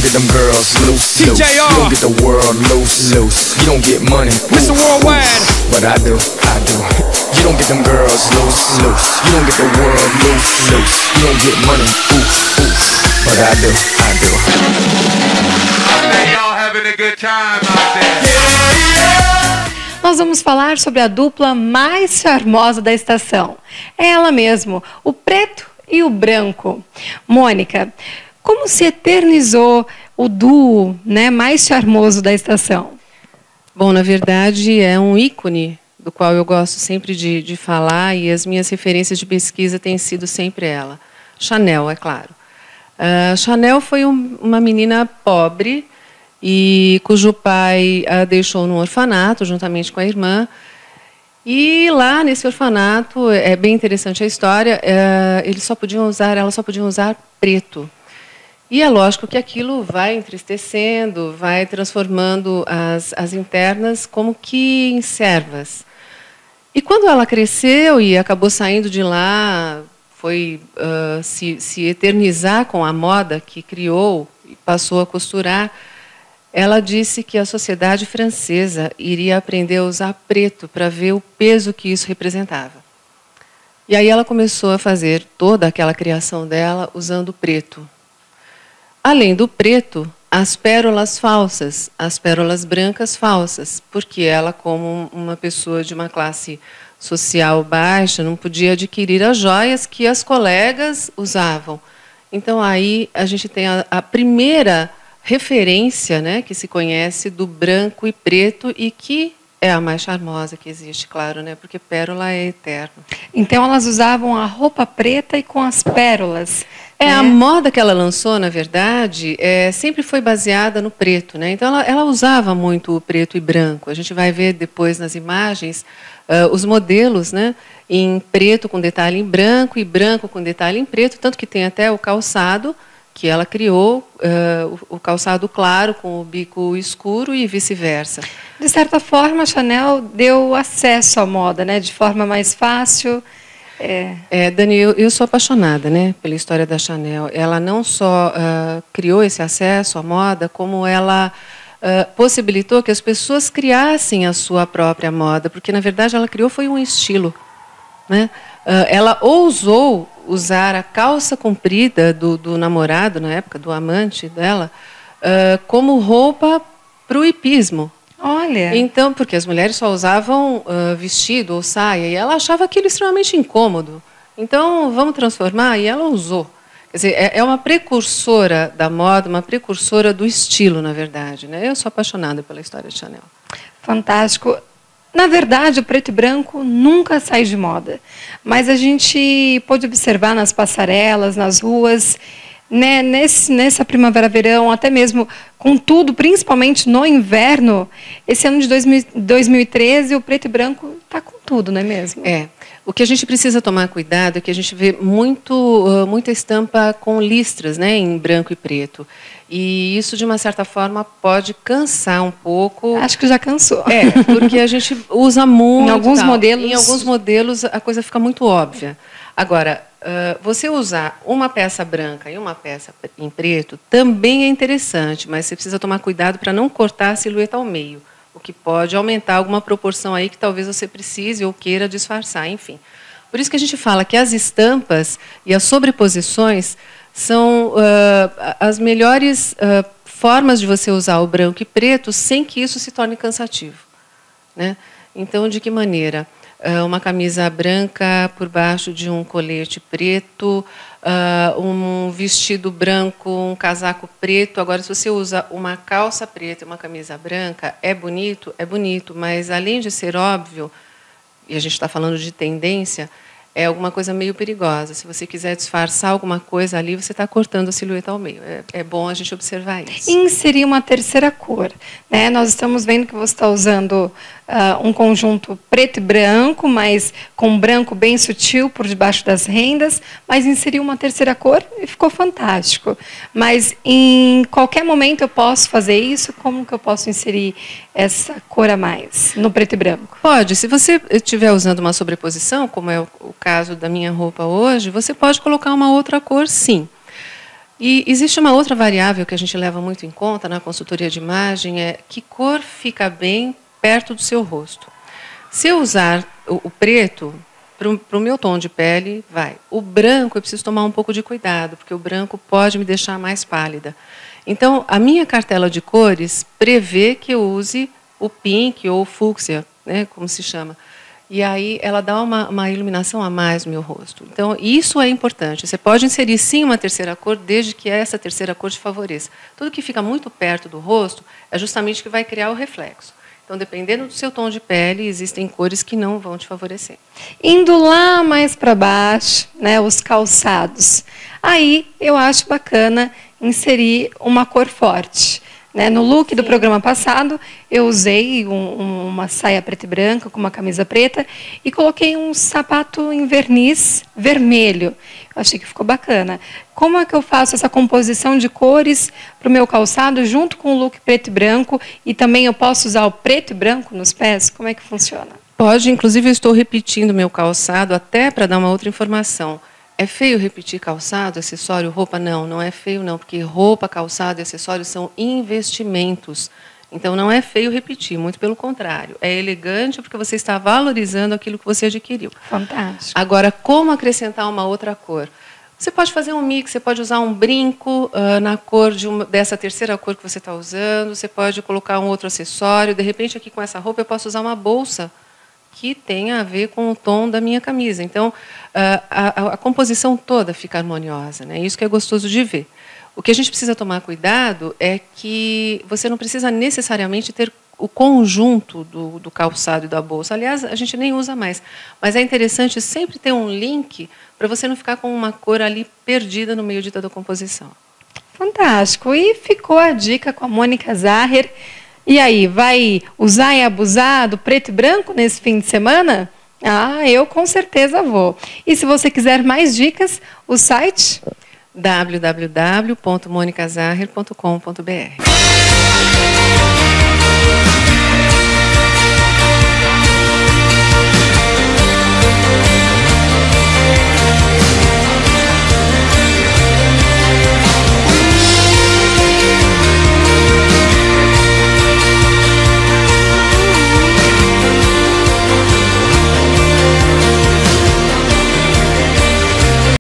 get them girls loose, loose. You don't get the world loose, loose. You don't get money, Mr. Worldwide. but I do, I do. You don't get them girls loose, loose. You don't get the world loose, loose. You don't get money, but I do, I do. I bet y'all having a good time out there. Nós vamos falar sobre a dupla mais charmosa da estação. É ela mesmo, o preto e o branco. Mônica, como se eternizou o duo, né, mais charmoso da estação? Bom, na verdade, é um ícone do qual eu gosto sempre de falar, e as minhas referências de pesquisa têm sido sempre ela. Chanel, é claro. Chanel foi uma menina pobre, e cujo pai a deixou no orfanato, juntamente com a irmã. E lá, nesse orfanato, é bem interessante a história, elas só podiam usar preto. E é lógico que aquilo vai entristecendo, vai transformando as internas como que em servas. E quando ela cresceu e acabou saindo de lá, foi se eternizar com a moda que criou e passou a costurar, ela disse que a sociedade francesa iria aprender a usar preto para ver o peso que isso representava. E aí ela começou a fazer toda aquela criação dela usando preto. Além do preto, as pérolas falsas, as pérolas brancas falsas, porque ela, como uma pessoa de uma classe social baixa, não podia adquirir as joias que as colegas usavam. Então aí a gente tem a primeira referência, né, que se conhece do branco e preto, e que é a mais charmosa que existe, claro, né, porque pérola é eterno. Então elas usavam a roupa preta e com as pérolas. A moda que ela lançou, na verdade, sempre foi baseada no preto, né? Então ela usava muito o preto e branco. A gente vai ver depois nas imagens os modelos, né, em preto com detalhe em branco e branco com detalhe em preto, tanto que tem até o calçado que ela criou, o calçado claro com o bico escuro e vice-versa. De certa forma, a Chanel deu acesso à moda, né, de forma mais fácil. Dani, eu sou apaixonada, né, pela história da Chanel. Ela não só criou esse acesso à moda, como ela possibilitou que as pessoas criassem a sua própria moda, porque, na verdade, ela criou foi um estilo, né? Ela ousou usar a calça comprida do namorado, na época, do amante dela, como roupa para o hipismo. Olha! Então, porque as mulheres só usavam vestido ou saia, e ela achava aquilo extremamente incômodo. Então, vamos transformar, e ela usou. Quer dizer, é uma precursora da moda, uma precursora do estilo, na verdade, né? Eu sou apaixonada pela história de Chanel. Fantástico. Na verdade, o preto e branco nunca sai de moda, mas a gente pode observar nas passarelas, nas ruas, né, nessa primavera-verão, até mesmo com tudo, principalmente no inverno, esse ano de 2013, o preto e branco está com tudo, não é mesmo? O que a gente precisa tomar cuidado é que a gente vê muita estampa com listras, né, em branco e preto. E isso, de uma certa forma, pode cansar um pouco. Acho que já cansou. Porque a gente usa muito. Em alguns modelos a coisa fica muito óbvia. Agora, você usar uma peça branca e uma peça em preto também é interessante, mas você precisa tomar cuidado para não cortar a silhueta ao meio, o que pode aumentar alguma proporção aí que talvez você precise ou queira disfarçar, enfim. Por isso que a gente fala que as estampas e as sobreposições são as melhores formas de você usar o branco e preto sem que isso se torne cansativo, né? Então, de que maneira? Uma camisa branca por baixo de um colete preto, um vestido branco, um casaco preto. Agora, se você usa uma calça preta e uma camisa branca, é bonito, mas além de ser óbvio, e a gente está falando de tendência, é alguma coisa meio perigosa. Se você quiser disfarçar alguma coisa ali, você está cortando a silhueta ao meio. É bom a gente observar isso. E inserir uma terceira cor, né? Nós estamos vendo que você está usando um conjunto preto e branco, mas com branco bem sutil por debaixo das rendas, mas inseriu uma terceira cor e ficou fantástico. Mas em qualquer momento eu posso fazer isso? Como que eu posso inserir essa cor a mais no preto e branco? Pode. Se você estiver usando uma sobreposição, como é o caso da minha roupa hoje, você pode colocar uma outra cor, sim. E existe uma outra variável que a gente leva muito em conta na consultoria de imagem, é que cor fica bem perto do seu rosto. Se eu usar o preto, para o meu tom de pele, vai. O branco, eu preciso tomar um pouco de cuidado, porque o branco pode me deixar mais pálida. Então, a minha cartela de cores prevê que eu use o pink ou o fúcsia, né, como se chama. E aí ela dá uma iluminação a mais no meu rosto. Então, isso é importante. Você pode inserir, sim, uma terceira cor, desde que essa terceira cor te favoreça. Tudo que fica muito perto do rosto é justamente o que vai criar o reflexo. Então, dependendo do seu tom de pele, existem cores que não vão te favorecer. Indo lá mais para baixo, né, os calçados. Aí eu acho bacana inserir uma cor forte. Né? No look do programa passado, eu usei uma saia preta e branca com uma camisa preta e coloquei um sapato em verniz vermelho. Eu achei que ficou bacana. Como é que eu faço essa composição de cores para o meu calçado junto com o look preto e branco? E também eu posso usar o preto e branco nos pés? Como é que funciona? Pode, inclusive eu estou repetindo meu calçado até para dar uma outra informação. É feio repetir calçado, acessório, roupa? Não, não é feio não, porque roupa, calçado e acessórios são investimentos. Então não é feio repetir, muito pelo contrário. É elegante porque você está valorizando aquilo que você adquiriu. Fantástico. Agora, como acrescentar uma outra cor? Você pode fazer um mix, você pode usar um brinco na cor dessa terceira cor que você está usando, você pode colocar um outro acessório, de repente aqui com essa roupa eu posso usar uma bolsa que tenha a ver com o tom da minha camisa. Então, a composição toda fica harmoniosa, né? Isso que é gostoso de ver. O que a gente precisa tomar cuidado é que você não precisa necessariamente ter o conjunto do calçado e da bolsa. Aliás, a gente nem usa mais. Mas é interessante sempre ter um link para você não ficar com uma cor ali perdida no meio de toda a composição. Fantástico. E ficou a dica com a Mônica Zahrer. E aí, vai usar e abusar do preto e branco nesse fim de semana? Ah, eu com certeza vou. E se você quiser mais dicas, o site www.monicazahrer.com.br